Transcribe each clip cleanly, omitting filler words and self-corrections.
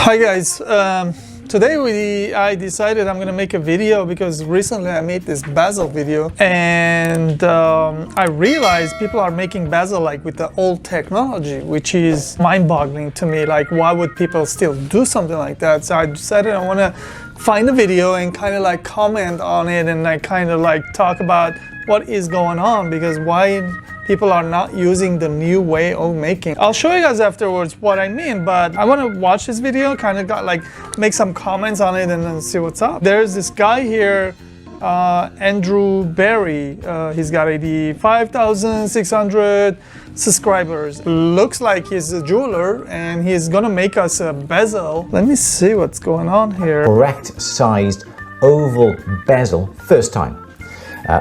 Hi guys, today I decided I'm gonna make a video because recently I made this Bezel video and I realized people are making Bezel like with the old technology, which is mind-boggling to me. Like, why would people still do something like that? So I decided I want to find a video and kind of like comment on it and like kind of like talk about what is going on, because why people are not using the new way of making. I'll show you guys afterwards what I mean, but I want to watch this video, kind of got like make some comments on it and then see what's up. There's this guy here, Andrew Berry. He's got 85,600 subscribers. Looks like he's a jeweler and he's gonna make us a bezel. Let me see what's going on here. Correct sized oval bezel, first time.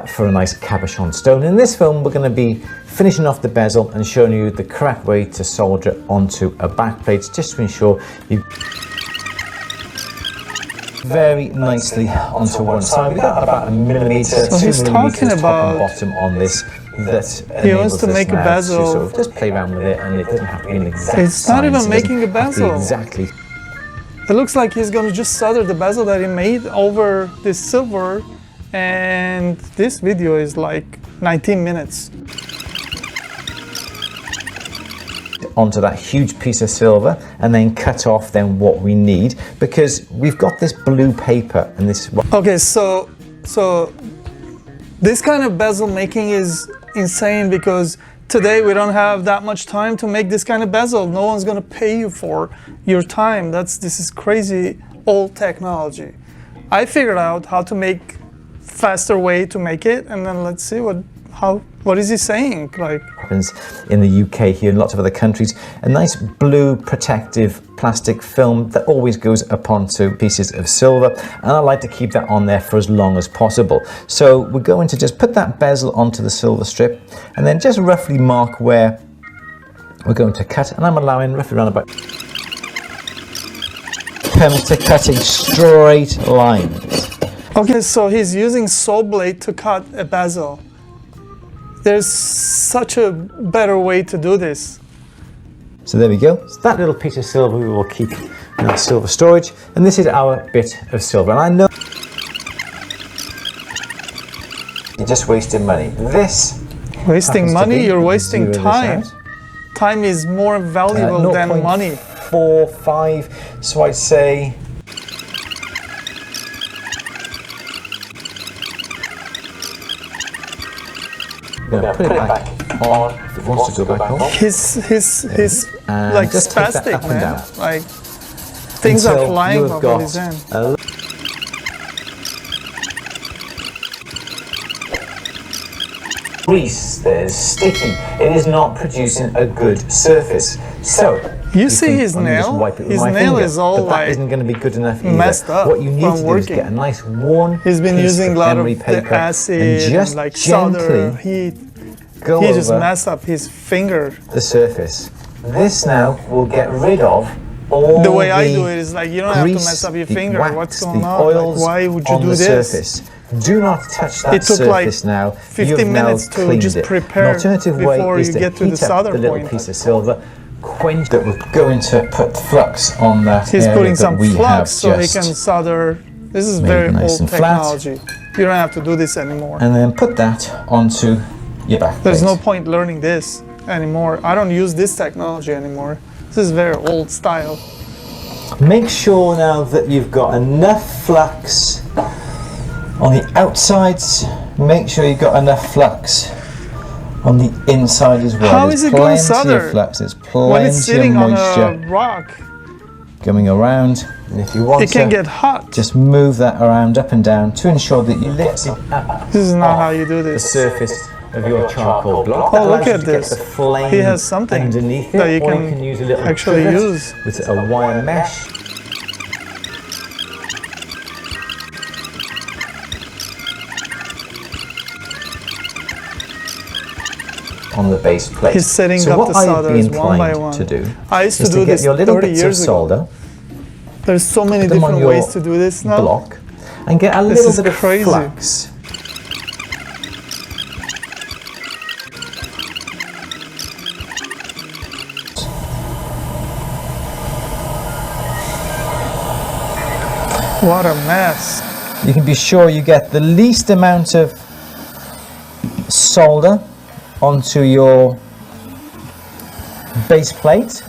For a nice cabochon stone. In this film, we're going to be finishing off the bezel and showing you the correct way to solder it onto a backplate, just to ensure you very nicely onto one side. We've got about a millimetre, so 2 he's millimetres talking top about and bottom on this. He wants to make a bezel. So sort of just play around with it, and it doesn't have to be an exact It's not even size, making a bezel. Exactly. It looks like he's going to just solder the bezel that he made over this silver. And this video is like 19 minutes. Onto that huge piece of silver and then cut off then what we need, because we've got this blue paper and this. Okay, so this kind of bezel making is insane, because today we don't have that much time to make this kind of bezel. No one's gonna pay you for your time. This is crazy old technology. I figured out how to make faster way to make it, and then let's see what is he saying. Like, happens in the UK, here and lots of other countries, a nice blue protective plastic film that always goes upon to pieces of silver, and I like to keep that on there for as long as possible. So we're going to just put that bezel onto the silver strip and then just roughly mark where we're going to cut, and I'm allowing roughly around about come to cutting straight lines. Okay, so he's using saw blade to cut a bezel. There's such a better way to do this. So there we go. So that little piece of silver we will keep in our silver storage, and this is our bit of silver. And I know you're just wasting money. This wasting money? You're wasting time. Time is more valuable than money. 0.45. So I'd say. Gonna put it back on if it wants to go back on. He's like just spastic, man. Down. Like, things are flying over his hand. Grease there's sticky. It is not producing a good surface. So you see his nail? His nail is all but that isn't going to be good enough either. Messed up. What you need to do is get a nice worn He's been using a lot of the acid and just like solder. He just messed up his finger. The surface. This now will get rid of all the way I do it is like, you don't have to mess up your finger. What's going on? Like, why would you do this? Surface. Do not touch that surface now. It took like 15 minutes to just prepare before you get to the solder point. Little piece of silver, quench that we're going to put flux on that. He's putting some flux so he can solder. This is very old technology. You don't have to do this anymore. And then put that onto your back. There's no point learning this anymore. I don't use this technology anymore. This is very old style. Make sure now that you've got enough flux on the outsides. Make sure you've got enough flux on the inside as well. How is it going to solder? Flux. There's when it's sitting of moisture on a rock going around. And if you want it can get hot. Just move that around up and down to ensure that you lift it up. This is not how you do this. The surface of your charcoal block. Oh, look at this. He has something underneath that you or can, you can use a little actually use with a wire mesh. On the base plate. He's setting up the solders one by one. I used to do this 30 years ago. There's so many different ways to do this now. Block and get a little bit of flux. What a mess. You can be sure you get the least amount of solder onto your base plate.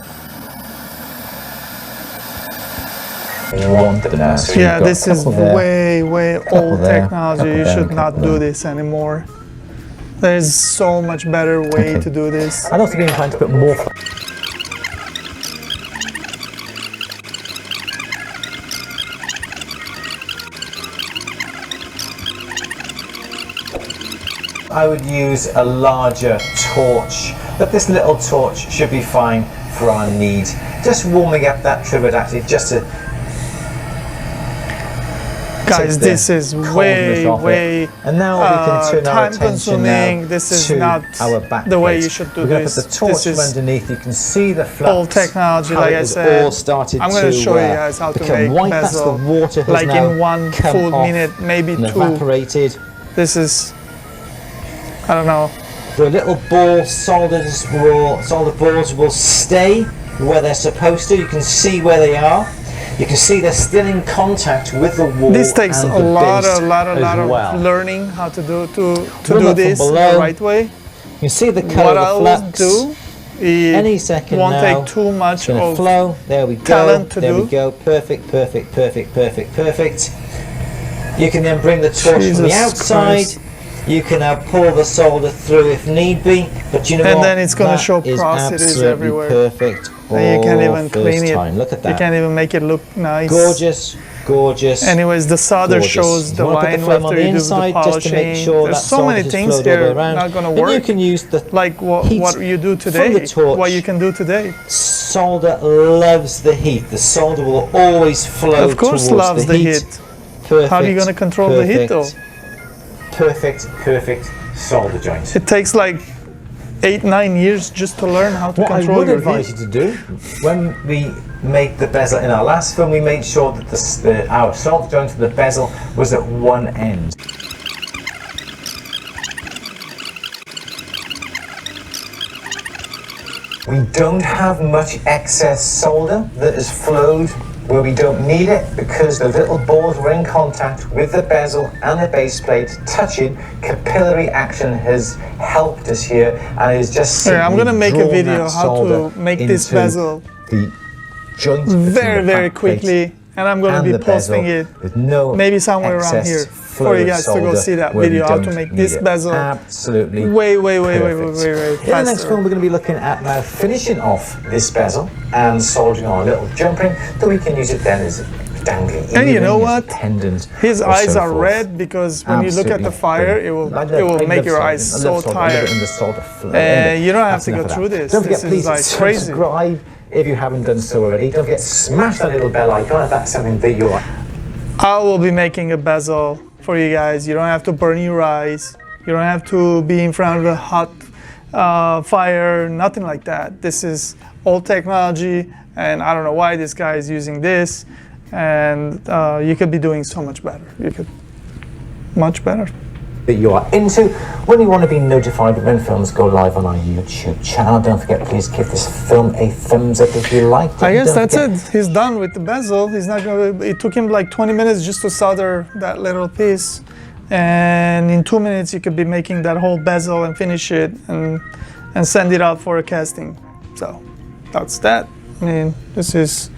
Yeah, this is way old technology. You should not do this anymore. There's so much better way to do this. I'd also be inclined to put more. I would use a larger torch, but this little torch should be fine for our needs. Just warming up that trivet actually just to... Guys, this is way and now we can turn our time attention consuming. now This is to not our back the way plate. you should do We're going this. to put the torch This is underneath. You can see the flux. old technology, how like it I was said. all started I'm going to show you to guys how to become make white. That's bezel, the water has like now in one come full off minute, maybe and two. evaporated. This is, I don't know. The little ball solder balls will stay where they're supposed to. You can see where they are. You can see they're still in contact with the wall. This takes and a the lot base of learning how to do this the right way. You can see the colour What of I the will flux. do, it Any second won't now, take too much it's of flow. There we go. talent to there do. we go. Perfect, perfect, perfect, perfect, perfect. You can then bring the torch from the outside. Christ. You can now pull the solder through if need be, but you know And what? then it's going to That show is porosities absolutely everywhere. perfect. And you can't even clean it. Time. Look at that. You can't even make it look nice. Gorgeous, gorgeous. Anyways, the solder gorgeous. shows the You want to put line the flame on after the you do the inside polishing. just to make sure There's that so solder many has things flowed all the way here around. not going to Then work. you can use the like what you do today. from the torch. What you can do today. Solder loves the heat. The solder will always flow Of course, towards loves the heat. Perfect, How are you going to control the heat though? Perfect, perfect solder joints. It takes like 8-9 years just to learn how to What I control would your advise heat. you to do, when we made the bezel in our last film, we made sure that our solder joint for the bezel was at one end. We don't have much excess solder that has flowed where we don't need it because the little balls were in contact with the bezel and the base plate touching. Capillary action has helped us here and it is just Okay, I'm gonna make a drawn video that how to solder make this into bezel the joint between very the back plate quickly, and I'm going to and be the posting bezel it with no maybe somewhere around excess here flow for you of guys to go solder see that where we video how to don't make need this it. bezel Absolutely way perfect. In the next film, we're going to be looking at now finishing off this bezel and soldering on a little jump ring that we can use it then as dangling. And you know what? Pendant. His or eyes so are forth. red because when you look at the Absolutely fire, it will make your eyes so tired. And you don't have to go through this. Don't forget, This please is like crazy. subscribe if you haven't done so already. Don't forget, smash that little bell icon if that's something that you're. I will be making a bezel for you guys. You don't have to burn your eyes. You don't have to be in front of a hot fire, nothing like that. This is old technology, and I don't know why this guy is using this. And you could be doing so much better. You could much better. That you are into when you want to be notified when films go live on our YouTube channel. Don't forget, please give this film a thumbs up if you liked it. I guess that's it. He's done with the bezel. He's not gonna. It took him like 20 minutes just to solder that little piece, and in 2 minutes you could be making that whole bezel and finish it and send it out for a casting. So that's that. I mean, this is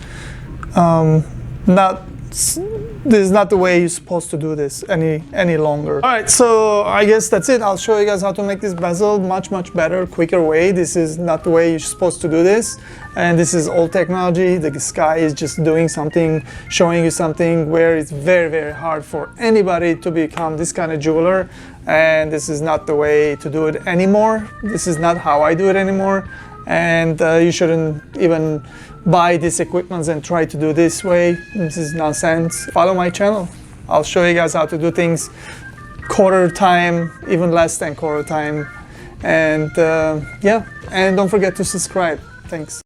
this is not the way you're supposed to do this any longer. All right, so I guess that's it. I'll show you guys how to make this bezel much better, quicker way. This is not the way you're supposed to do this, and this is old technology. The sky is just doing something, showing you something where it's very hard for anybody to become this kind of jeweler, and this is not the way to do it anymore. This is not how I do it anymore. And you shouldn't even buy this equipment and try to do this way. This is nonsense. Follow my channel. I'll show you guys how to do things quarter time, even less than quarter time. And yeah, and don't forget to subscribe. Thanks.